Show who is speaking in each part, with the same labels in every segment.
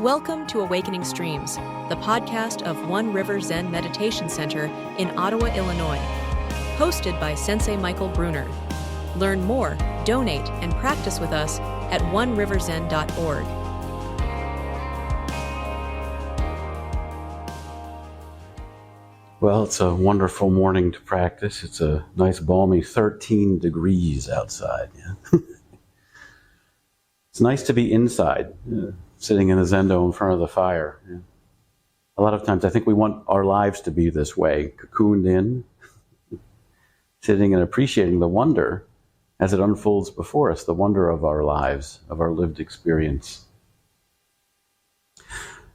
Speaker 1: Welcome to Awakening Streams, the podcast of One River Zen Meditation Center in Ottawa, Illinois. Hosted by Sensei Michael Bruner. Learn more, donate, and practice with us at oneriverzen.org.
Speaker 2: Well, it's a wonderful morning to practice. It's a nice balmy 13 degrees outside. Yeah? It's nice to be inside, sitting in the zendo in front of the fire. Yeah? A lot of times I think we want our lives to be this way, cocooned in, sitting and appreciating the wonder as it unfolds before us, the wonder of our lives, of our lived experience.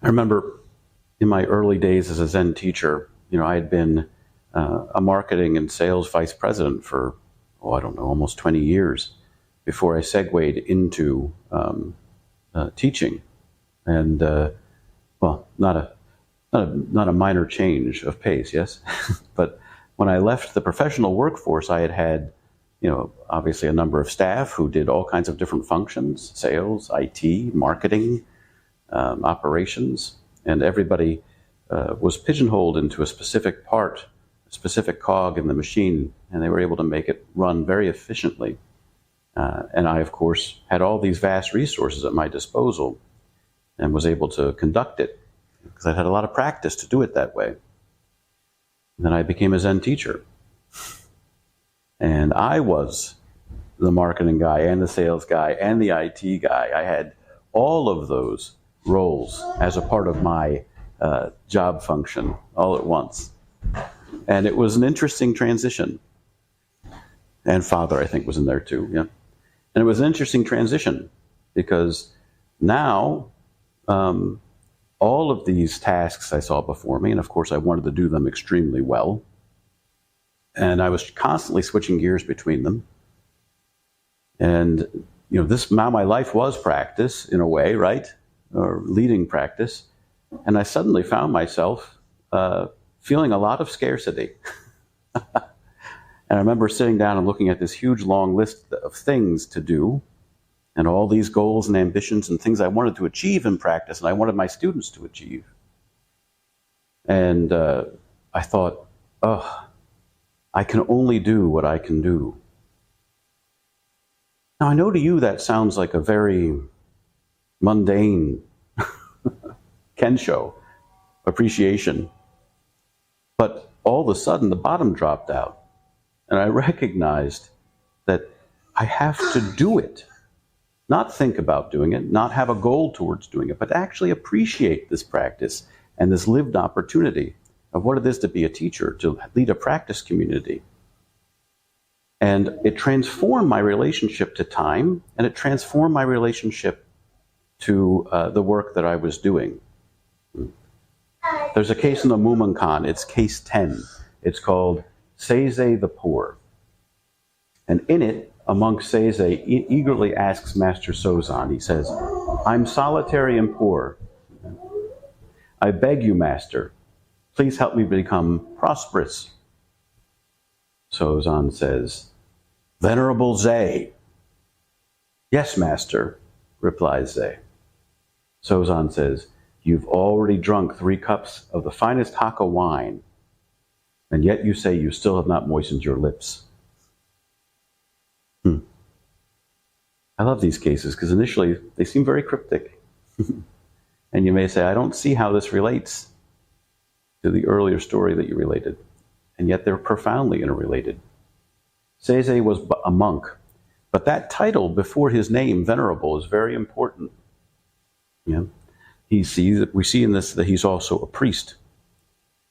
Speaker 2: I remember in my early days as a Zen teacher, I had been a marketing and sales vice president for, almost 20 years before I segued into teaching. And, not a minor change of pace, yes? But when I left the professional workforce, I had, obviously a number of staff who did all kinds of different functions, sales, IT, marketing, operations, and everybody was pigeonholed into a specific part, a specific cog in the machine, and they were able to make it run very efficiently. And I, of course, had all these vast resources at my disposal and was able to conduct it because I'd had a lot of practice to do it that way. And then I became a Zen teacher. And I was the marketing guy and the sales guy and the IT guy. I had all of those roles as a part of my job function all at once. And it was an interesting transition. And father, I think, was in there too. Yeah. And it was an interesting transition because now all of these tasks I saw before me, and of course I wanted to do them extremely well. And I was constantly switching gears between them. And, now my life was practice in a way, right? Or leading practice. And I suddenly found myself feeling a lot of scarcity. And I remember sitting down and looking at this huge long list of things to do and all these goals and ambitions and things I wanted to achieve in practice and I wanted my students to achieve. And I thought, I can only do what I can do. Now, I know to you that sounds like a very mundane kensho, appreciation. But all of a sudden, the bottom dropped out. And I recognized that I have to do it. Not think about doing it, not have a goal towards doing it, but actually appreciate this practice and this lived opportunity of what it is to be a teacher, to lead a practice community. And it transformed my relationship to time, and it transformed my relationship to the work that I was doing. There's a case in the Mumonkan, it's case 10. It's called Seizei the Poor. And in it, a monk Seizei eagerly asks Master Sōzan, he says, "I'm solitary and poor. I beg you, Master, please help me become prosperous." Sōzan says, "Venerable Zei." "Yes, Master," replies Zei. Sōzan says, "You've already drunk 3 cups of the finest Hakka wine, and yet you say you still have not moistened your lips." I love these cases because initially they seem very cryptic. And you may say, I don't see how this relates to the earlier story that you related. And yet they're profoundly interrelated. Seizei was a monk, but that title before his name, Venerable, is very important. Yeah? We see in this that he's also a priest.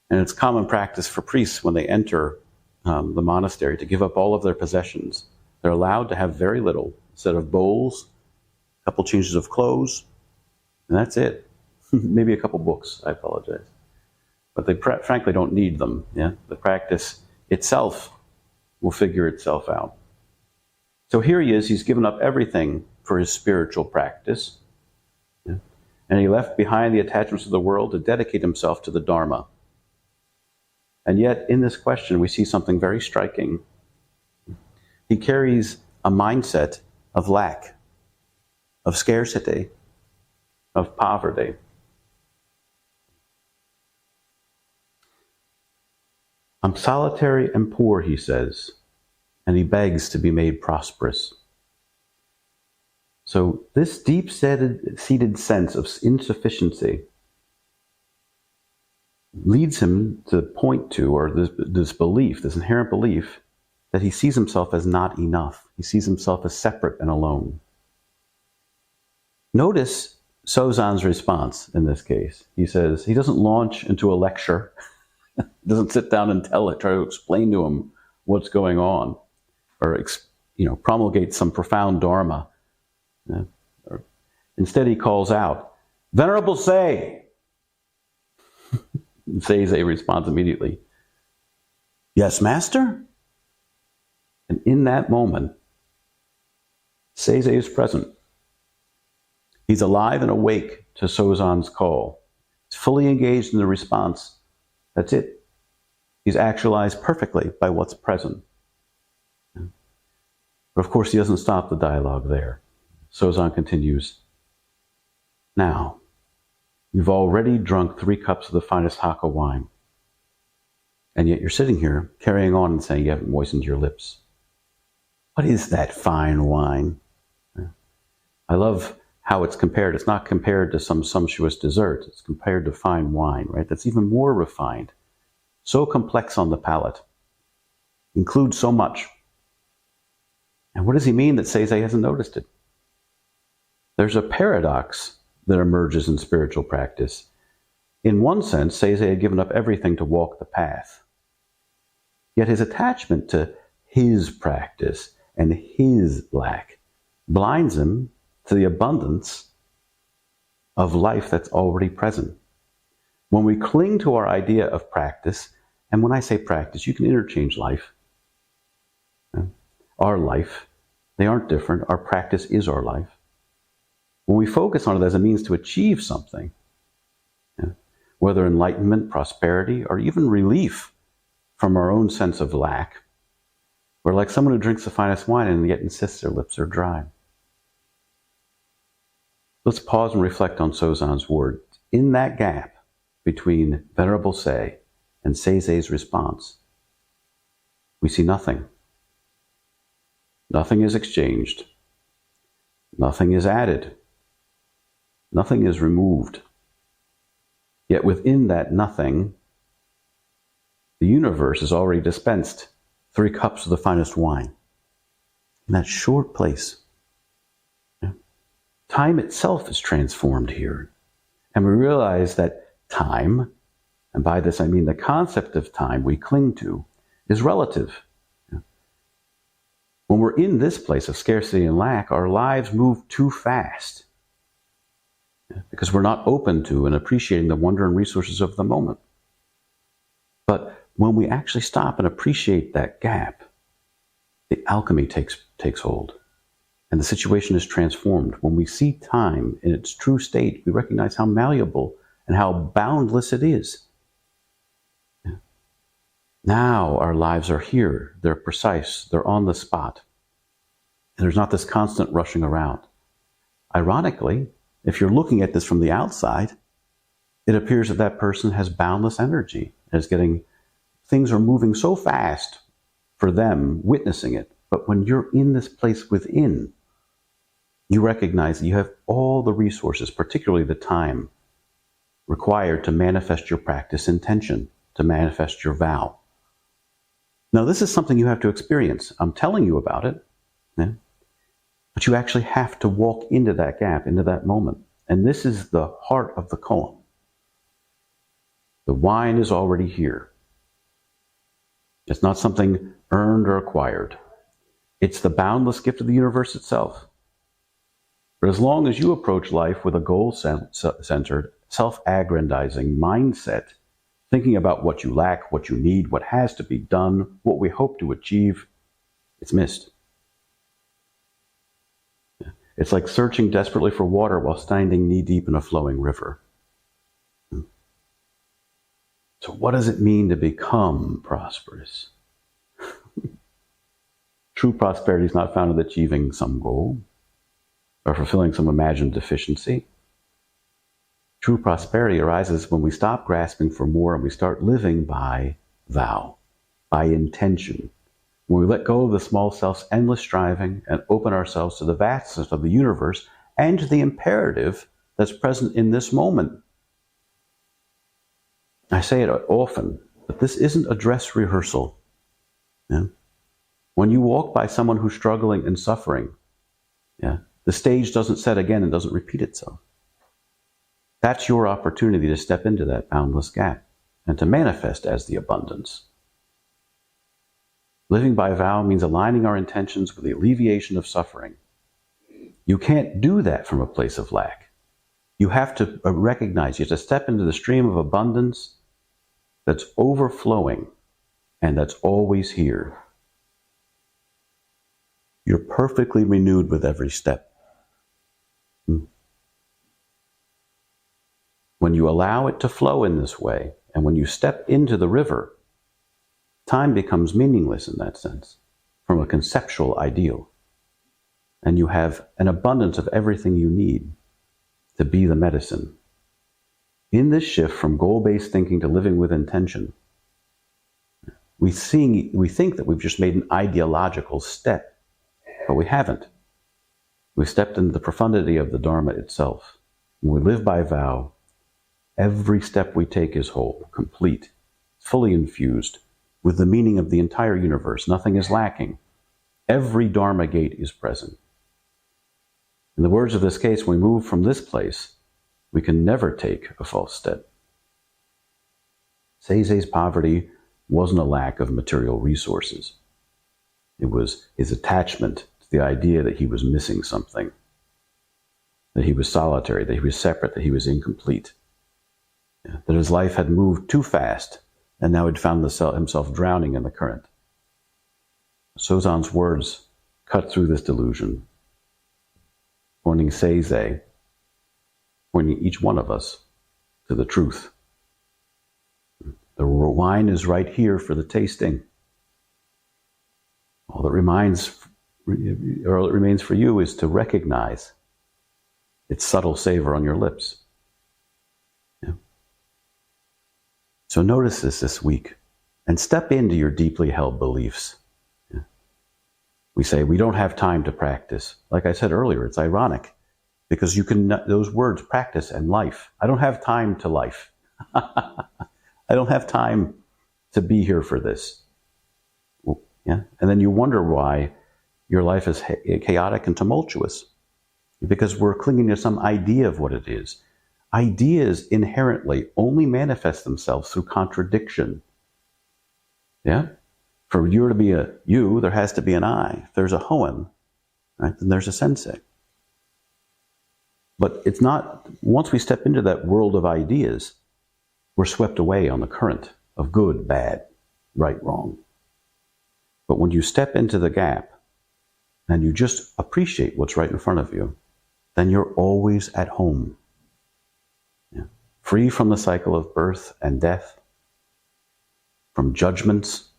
Speaker 2: And it's common practice for priests when they enter the monastery to give up all of their possessions. They're allowed to have very little, a set of bowls, a couple changes of clothes, and that's it. Maybe a couple books, I apologize. But they frankly don't need them. Yeah? The practice itself will figure itself out. So here he is, he's given up everything for his spiritual practice. Yeah? And he left behind the attachments of the world to dedicate himself to the Dharma. And yet, in this question, we see something very striking. He carries a mindset of lack, of scarcity, of poverty. I'm solitary and poor, he says, and he begs to be made prosperous. So this deep-seated sense of insufficiency leads him to point to, or this belief, this inherent belief, that he sees himself as not enough. He sees himself as separate and alone. Notice Sōzan's response in this case. He says, he doesn't launch into a lecture, doesn't sit down and try to explain to him what's going on, or promulgate some profound dharma. Instead, he calls out, "Venerable Sei!" Seizei responds immediately, "Yes, master?" And in that moment, Seizei is present. He's alive and awake to Sōzan's call. He's fully engaged in the response. That's it. He's actualized perfectly by what's present. But of course, he doesn't stop the dialogue there. Sōzan continues, "Now, you've already drunk 3 cups of the finest Hakka wine. And yet you're sitting here carrying on and saying you haven't moistened your lips. What is that fine wine?" I love how it's compared. It's not compared to some sumptuous dessert. It's compared to fine wine, right? That's even more refined. So complex on the palate. Includes so much. And what does he mean that Seizei hasn't noticed it? There's a paradox that emerges in spiritual practice. In one sense, Seizei had given up everything to walk the path. Yet his attachment to his practice and his lack blinds him to the abundance of life that's already present. When we cling to our idea of practice, and when I say practice, you can interchange life. Our life, they aren't different. Our practice is our life. When we focus on it as a means to achieve something, whether enlightenment, prosperity, or even relief from our own sense of lack, we're like someone who drinks the finest wine and yet insists their lips are dry. Let's pause and reflect on Sōzan's words. In that gap between Venerable Sei and Seizei's response, we see nothing. Nothing is exchanged. Nothing is added. Nothing is removed. Yet within that nothing, the universe has already dispensed 3 cups of the finest wine. In that short place, time itself is transformed here. And we realize that time, and by this I mean the concept of time we cling to, is relative. When we're in this place of scarcity and lack, our lives move too fast because we're not open to and appreciating the wonder and resources of the moment. But when we actually stop and appreciate that gap, the alchemy takes hold and the situation is transformed. When we see time in its true state, we recognize how malleable and how boundless it is. Now our lives are here. They're precise. They're on the spot. And there's not this constant rushing around. Ironically, if you're looking at this from the outside, it appears that that person has boundless energy. Things are moving so fast for them witnessing it. But when you're in this place within, you recognize that you have all the resources, particularly the time required to manifest your practice intention, to manifest your vow. Now, this is something you have to experience. I'm telling you about it, but you actually have to walk into that gap, into that moment. And this is the heart of the koan. The wine is already here. It's not something earned or acquired. It's the boundless gift of the universe itself. But as long as you approach life with a goal-centered, self-aggrandizing mindset, thinking about what you lack, what you need, what has to be done, what we hope to achieve, it's missed. It's like searching desperately for water while standing knee-deep in a flowing river. So what does it mean to become prosperous? True prosperity is not found in achieving some goal or fulfilling some imagined deficiency. True prosperity arises when we stop grasping for more and we start living by vow. by intention. When we let go of the small self's endless striving and open ourselves to the vastness of the universe and to the imperative that's present in this moment. I say it often, but this isn't a dress rehearsal. Yeah? When you walk by someone who's struggling and suffering, the stage doesn't set again and doesn't repeat itself. That's your opportunity to step into that boundless gap and to manifest as the abundance. Living by vow means aligning our intentions with the alleviation of suffering. You can't do that from a place of lack. You have to recognize, you have to step into the stream of abundance that's overflowing and that's always here. You're perfectly renewed with every step. When you allow it to flow in this way, and when you step into the river, time becomes meaningless in that sense, from a conceptual ideal. And you have an abundance of everything you need to be the medicine. In this shift from goal-based thinking to living with intention, we think that we've just made an ideological step, but we haven't. We've stepped into the profundity of the Dharma itself. When we live by vow, every step we take is whole, complete, fully infused with the meaning of the entire universe. Nothing is lacking. Every Dharma gate is present. In the words of this case, when we move from this place, we can never take a false step. Seizei's poverty wasn't a lack of material resources. It was his attachment to the idea that he was missing something, that he was solitary, that he was separate, that he was incomplete, that his life had moved too fast, and now he'd found himself drowning in the current. Sōzan's words cut through this delusion, pointing Seizei, pointing each one of us to the truth. The wine is right here for the tasting. All that remains for you is to recognize its subtle savor on your lips. Yeah. So notice this week and step into your deeply held beliefs. Yeah. We say we don't have time to practice. Like I said earlier, it's ironic because you can, those words, practice and life. I don't have time to life. I don't have time to be here for this. Yeah? And then you wonder why your life is chaotic and tumultuous. Because we're clinging to some idea of what it is. Ideas inherently only manifest themselves through contradiction. Yeah? For you to be a you, there has to be an I. If there's a Hoen, right, then there's a sensei. But it's not, once we step into that world of ideas, we're swept away on the current of good, bad, right, wrong. But when you step into the gap and you just appreciate what's right in front of you, then you're always at home. Yeah. Free from the cycle of birth and death, from judgments,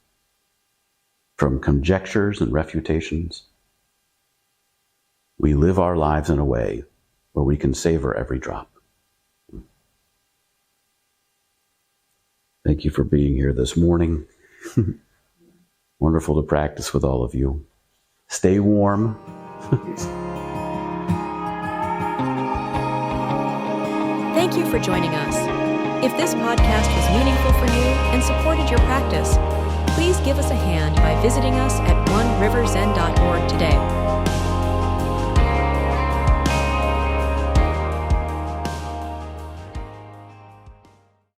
Speaker 2: from conjectures and refutations. We live our lives in a way where we can savor every drop. Thank you for being here this morning. Wonderful to practice with all of you. Stay warm.
Speaker 1: Thank you for joining us. If this podcast was meaningful for you and supported your practice, please give us a hand by visiting us at oneriverzen.org today.